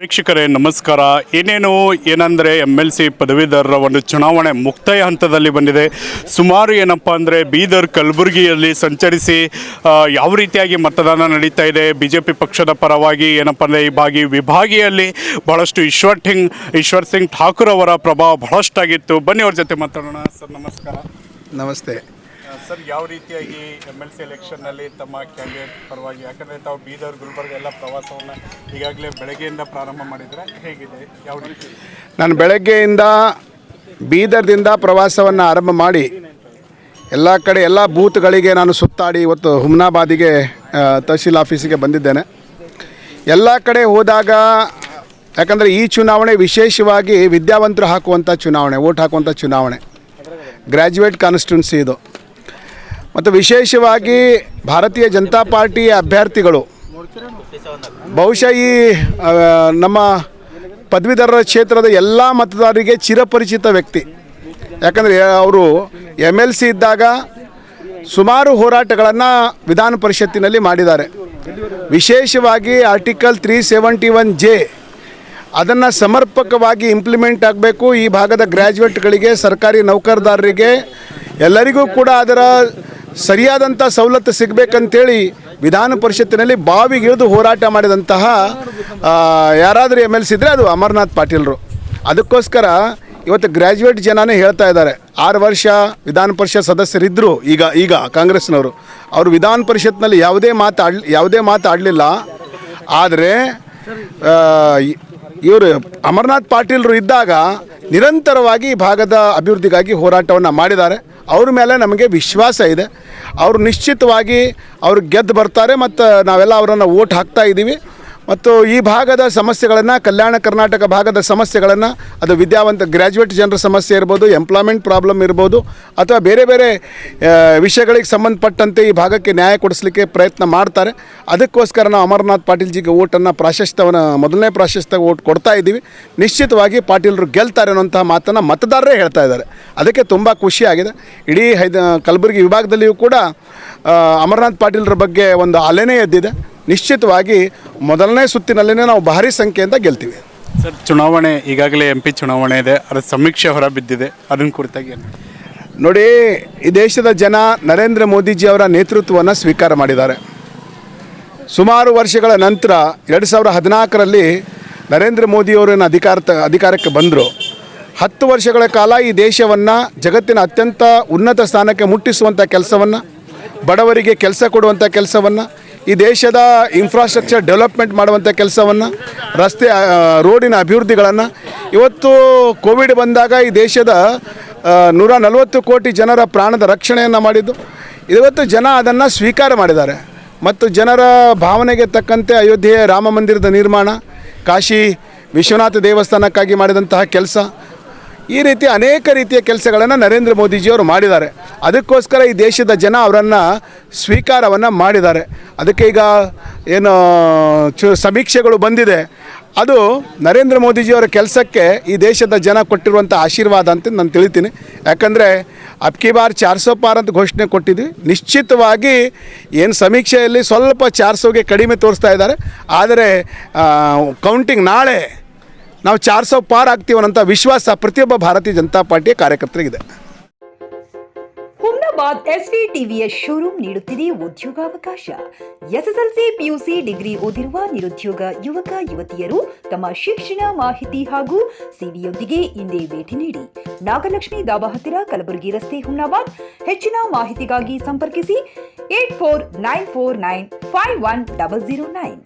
ವೀಕ್ಷಕರೇ ನಮಸ್ಕಾರ. ಏನಂದರೆ MLC ಪದವೀಧರರ ಒಂದು ಚುನಾವಣೆ ಮುಕ್ತಾಯ ಹಂತದಲ್ಲಿ ಬಂದಿದೆ. ಸುಮಾರು ಏನಪ್ಪ ಅಂದರೆ ಬೀದರ್ ಕಲಬುರಗಿಯಲ್ಲಿ ಸಂಚರಿಸಿ ಯಾವ ರೀತಿಯಾಗಿ ಮತದಾನ ನಡೀತಾ ಇದೆ, BJP ಪಕ್ಷದ ಪರವಾಗಿ ಏನಪ್ಪ ಅಂದರೆ ಈ ವಿಭಾಗಿಯಲ್ಲಿ ಬಹಳಷ್ಟು ಈಶ್ವರ್ ಸಿಂಗ್ ಠಾಕೂರ್ ಅವರ ಪ್ರಭಾವ ಬಹಳಷ್ಟಾಗಿತ್ತು. ಬನ್ನಿ ಅವ್ರ ಜೊತೆ ಮಾತಾಡೋಣ. ಸರ್ ನಮಸ್ಕಾರ. ನಮಸ್ತೆ ಸರ್, ಯಾವ ರೀತಿಯಾಗಿ MLC ಎಲೆಕ್ಷನ್ನಲ್ಲಿ ತಮ್ಮ ಕ್ಯಾಂಡಿಡೇಟ್ ಪರವಾಗಿ, ಯಾಕಂದರೆ ತಾವು ಬೀದರ್ ಗುಲ್ಬರ್ಗ ಎಲ್ಲ ಪ್ರವಾಸವನ್ನು ಈಗಾಗಲೇ ಬೆಳಗ್ಗೆಯಿಂದ ಪ್ರಾರಂಭ ಮಾಡಿದರೆ ಹೇಗಿದೆ, ಯಾವ ರೀತಿ? ನಾನು ಬೆಳಗ್ಗೆಯಿಂದ ಬೀದರ್ದಿಂದ ಪ್ರವಾಸವನ್ನು ಆರಂಭ ಮಾಡಿ ಎಲ್ಲ ಕಡೆ ಎಲ್ಲ ಬೂತ್ಗಳಿಗೆ ನಾನು ಸುತ್ತಾಡಿ ಇವತ್ತು ಹುಮ್ನಾಬಾದಿಗೆ ತಹಶೀಲ್ ಆಫೀಸಿಗೆ ಬಂದಿದ್ದೇನೆ. ಎಲ್ಲ ಕಡೆ ಹೋದಾಗ ಯಾಕಂದರೆ ಈ ಚುನಾವಣೆ ವಿಶೇಷವಾಗಿ ವಿದ್ಯಾವಂತರು ಹಾಕುವಂಥ ಚುನಾವಣೆ, ವೋಟ್ ಹಾಕುವಂಥ ಚುನಾವಣೆ, ಗ್ರ್ಯಾಜುಯೇಟ್ ಕಾನ್ಸ್ಟಿಟ್ಯೂನ್ಸಿ ಇದು. ಮತ್ತು ವಿಶೇಷವಾಗಿ ಭಾರತೀಯ ಜನತಾ ಪಾರ್ಟಿಯ ಅಭ್ಯರ್ಥಿಗಳು ಬಹುಶಃ ಈ ನಮ್ಮ ಪದವೀಧರರ ಕ್ಷೇತ್ರದ ಎಲ್ಲ ಮತದಾರರಿಗೆ ಚಿರಪರಿಚಿತ ವ್ಯಕ್ತಿ. ಯಾಕಂದರೆ ಅವರು MLC ಇದ್ದಾಗ ಸುಮಾರು ಹೋರಾಟಗಳನ್ನು ವಿಧಾನ ಪರಿಷತ್ತಿನಲ್ಲಿ ಮಾಡಿದ್ದಾರೆ. ವಿಶೇಷವಾಗಿ ಆರ್ಟಿಕಲ್ 371J ಅದನ್ನು ಸಮರ್ಪಕವಾಗಿ ಇಂಪ್ಲಿಮೆಂಟ್ ಆಗಬೇಕು. ಈ ಭಾಗದ ಗ್ರ್ಯಾಜುಯೇಟ್ಗಳಿಗೆ, ಸರ್ಕಾರಿ ನೌಕರದಾರರಿಗೆ ಎಲ್ಲರಿಗೂ ಕೂಡ ಅದರ ಸರಿಯಾದಂಥ ಸವಲತ್ತು ಸಿಗಬೇಕಂತೇಳಿ ವಿಧಾನ ಪರಿಷತ್ತಿನಲ್ಲಿ ಬಾವಿಗಿಳಿದು ಹೋರಾಟ ಮಾಡಿದಂತಹ ಯಾರಾದರೂ MLC ಇದ್ದರೆ ಅದು ಅಮರನಾಥ್ ಪಾಟೀಲ್ರು. ಅದಕ್ಕೋಸ್ಕರ ಇವತ್ತು ಗ್ರ್ಯಾಜುಯೇಟ್ ಜನನೇ ಹೇಳ್ತಾ ಇದ್ದಾರೆ, 6 ವರ್ಷ ವಿಧಾನ ಪರಿಷತ್ ಸದಸ್ಯರಿದ್ದರು. ಈಗ ಕಾಂಗ್ರೆಸ್ನವರು ಅವರು ವಿಧಾನ ಪರಿಷತ್ನಲ್ಲಿ ಯಾವುದೇ ಮಾತು ಆಡಲಿಲ್ಲ. ಆದರೆ ಇವರು ಅಮರನಾಥ್ ಪಾಟೀಲ್ರು ಇದ್ದಾಗ ನಿರಂತರವಾಗಿ ಈ ಭಾಗದ ಅಭಿವೃದ್ಧಿಗಾಗಿ ಹೋರಾಟವನ್ನು ಮಾಡಿದ್ದಾರೆ. ಅವ್ರ ಮೇಲೆ ನಮಗೆ ವಿಶ್ವಾಸ ಇದೆ. ಅವರು ನಿಶ್ಚಿತವಾಗಿ ಅವರು ಗೆದ್ದು ಬರ್ತಾರೆ ಮತ್ತು ನಾವೆಲ್ಲ ಅವರನ್ನು ವೋಟ್ ಹಾಕ್ತಾ ಇದ್ದೀವಿ. ಮತ್ತು ಈ ಭಾಗದ ಸಮಸ್ಯೆಗಳನ್ನು, ಕಲ್ಯಾಣ ಕರ್ನಾಟಕ ಭಾಗದ ಸಮಸ್ಯೆಗಳನ್ನು, ಅದು ವಿದ್ಯಾವಂತ ಗ್ರ್ಯಾಜುಯೇಟ್ ಜನರ ಸಮಸ್ಯೆ ಇರ್ಬೋದು, ಎಂಪ್ಲಾಯ್ಮೆಂಟ್ ಪ್ರಾಬ್ಲಮ್ ಇರ್ಬೋದು, ಅಥವಾ ಬೇರೆ ಬೇರೆ ವಿಷಯಗಳಿಗೆ ಸಂಬಂಧಪಟ್ಟಂತೆ ಈ ಭಾಗಕ್ಕೆ ನ್ಯಾಯ ಕೊಡಿಸಲಿಕ್ಕೆ ಪ್ರಯತ್ನ ಮಾಡ್ತಾರೆ. ಅದಕ್ಕೋಸ್ಕರ ನಾವು ಅಮರನಾಥ್ ಪಾಟೀಲ್ಜಿಗೆ ಓಟನ್ನು ಮೊದಲನೇ ಪ್ರಾಶಸ್ತ್ಯ ಓಟ್ ಕೊಡ್ತಾ ಇದ್ದೀವಿ. ನಿಶ್ಚಿತವಾಗಿ ಪಾಟೀಲರು ಗೆಲ್ತಾರೆ ಅನ್ನೋಂಥ ಮಾತನ್ನು ಮತದಾರರೇ ಹೇಳ್ತಾ ಇದ್ದಾರೆ. ಅದಕ್ಕೆ ತುಂಬ ಖುಷಿಯಾಗಿದೆ. ಇಡೀ ಕಲಬುರಗಿ ವಿಭಾಗದಲ್ಲಿಯೂ ಕೂಡ ಅಮರನಾಥ್ ಪಾಟೀಲರ ಬಗ್ಗೆ ಒಂದು ಅಲೆನೇ ಎದ್ದಿದೆ. ನಿಶ್ಚಿತವಾಗಿ ಮೊದಲನೇ ಸುತ್ತಿನಲ್ಲೇ ನಾವು ಭಾರಿ ಸಂಖ್ಯೆಯಿಂದ ಗೆಲ್ತೀವಿ. ಸರ್, ಚುನಾವಣೆ ಈಗಾಗಲೇ MP ಚುನಾವಣೆ ಇದೆ, ಅದರ ಸಮೀಕ್ಷೆ ಹೊರಬಿದ್ದಿದೆ, ಅದನ್ನು ಕುರಿತಾಗಿ ಏನು ನೋಡಿ? ಈ ದೇಶದ ಜನ ನರೇಂದ್ರ ಮೋದಿಜಿಯವರ ನೇತೃತ್ವವನ್ನು ಸ್ವೀಕಾರ ಮಾಡಿದ್ದಾರೆ. ಸುಮಾರು ವರ್ಷಗಳ ನಂತರ 2014ರಲ್ಲಿ ನರೇಂದ್ರ ಮೋದಿಯವರನ್ನು ಅಧಿಕಾರಕ್ಕೆ ಬಂದರು. 10 ವರ್ಷಗಳ ಕಾಲ ಈ ದೇಶವನ್ನು ಜಗತ್ತಿನ ಅತ್ಯಂತ ಉನ್ನತ ಸ್ಥಾನಕ್ಕೆ ಮುಟ್ಟಿಸುವಂಥ ಕೆಲಸವನ್ನು, ಬಡವರಿಗೆ ಕೆಲಸ ಕೊಡುವಂಥ ಕೆಲಸವನ್ನು, ಈ ದೇಶದ ಇನ್ಫ್ರಾಸ್ಟ್ರಕ್ಚರ್ ಡೆವಲಪ್ಮೆಂಟ್ ಮಾಡುವಂಥ ಕೆಲಸವನ್ನು, ರೋಡಿನ ಅಭಿವೃದ್ಧಿಗಳನ್ನು, ಇವತ್ತು ಕೋವಿಡ್ ಬಂದಾಗ ಈ ದೇಶದ 140 ಕೋಟಿ ಜನರ ಪ್ರಾಣದ ರಕ್ಷಣೆಯನ್ನು ಮಾಡಿದ್ದು. ಇವತ್ತು ಜನ ಅದನ್ನು ಸ್ವೀಕಾರ ಮಾಡಿದ್ದಾರೆ. ಮತ್ತು ಜನರ ಭಾವನೆಗೆ ತಕ್ಕಂತೆ ಅಯೋಧ್ಯೆಯ ರಾಮ ಮಂದಿರದ ನಿರ್ಮಾಣ, ಕಾಶಿ ವಿಶ್ವನಾಥ ದೇವಸ್ಥಾನಕ್ಕಾಗಿ ಮಾಡಿದಂತಹ ಕೆಲಸ, ಈ ರೀತಿ ಅನೇಕ ರೀತಿಯ ಕೆಲಸಗಳನ್ನು ನರೇಂದ್ರ ಮೋದಿಜಿಯವರು ಮಾಡಿದ್ದಾರೆ. ಅದಕ್ಕೋಸ್ಕರ ಈ ದೇಶದ ಜನ ಅವರನ್ನು ಸ್ವೀಕಾರವನ್ನು ಮಾಡಿದ್ದಾರೆ. ಅದಕ್ಕೆ ಈಗ ಏನು ಸಮೀಕ್ಷೆಗಳು ಬಂದಿದೆ, ಅದು ನರೇಂದ್ರ ಮೋದಿಜಿಯವರ ಕೆಲಸಕ್ಕೆ ಈ ದೇಶದ ಜನ ಕೊಟ್ಟಿರುವಂಥ ಆಶೀರ್ವಾದ ಅಂತ ನಾನು ತಿಳಿತೀನಿ. ಯಾಕಂದರೆ ಅಬ್ಕಿ ಬಾರ್ 400 ಪಾರ್ ಅಂತ ಘೋಷಣೆ ಕೊಟ್ಟಿದ್ವಿ. ನಿಶ್ಚಿತವಾಗಿ ಏನು ಸಮೀಕ್ಷೆಯಲ್ಲಿ ಸ್ವಲ್ಪ 400ಗೆ ಕಡಿಮೆ ತೋರಿಸ್ತಾ ಇದ್ದಾರೆ. ಆದರೆ ಕೌಂಟಿಂಗ್ ನಾಳೆ ನಾವು 400 ಪಾರ್ ಆಗ್ತೀವನ್ನಂಥ ವಿಶ್ವಾಸ ಪ್ರತಿಯೊಬ್ಬ ಭಾರತೀಯ ಜನತಾ ಪಾರ್ಟಿಯ ಕಾರ್ಯಕರ್ತರಿಗಿದೆ. ಹುಮ್ನಾಬಾದ್ SVTVS ಶೋರೂಮ್ ನೀಡುತ್ತಿದೆ ಉದ್ಯೋಗಾವಕಾಶ. SSLC PUC ಡಿಗ್ರಿ ಓದಿರುವ ನಿರುದ್ಯೋಗ ಯುವಕ ಯುವತಿಯರು ತಮ್ಮ ಶಿಕ್ಷಣ ಮಾಹಿತಿ ಹಾಗೂ ಸಿವಿಯೊಂದಿಗೆ ಇಂದೇ ಭೇಟಿ ನೀಡಿ. ನಾಗಲಕ್ಷ್ಮಿ ದಾಬಾ ಹತ್ತಿರ, ಕಲಬುರಗಿ ರಸ್ತೆ, ಹುಮ್ನಾಬಾದ್. ಹೆಚ್ಚಿನ ಮಾಹಿತಿಗಾಗಿ ಸಂಪರ್ಕಿಸಿ 8494951009.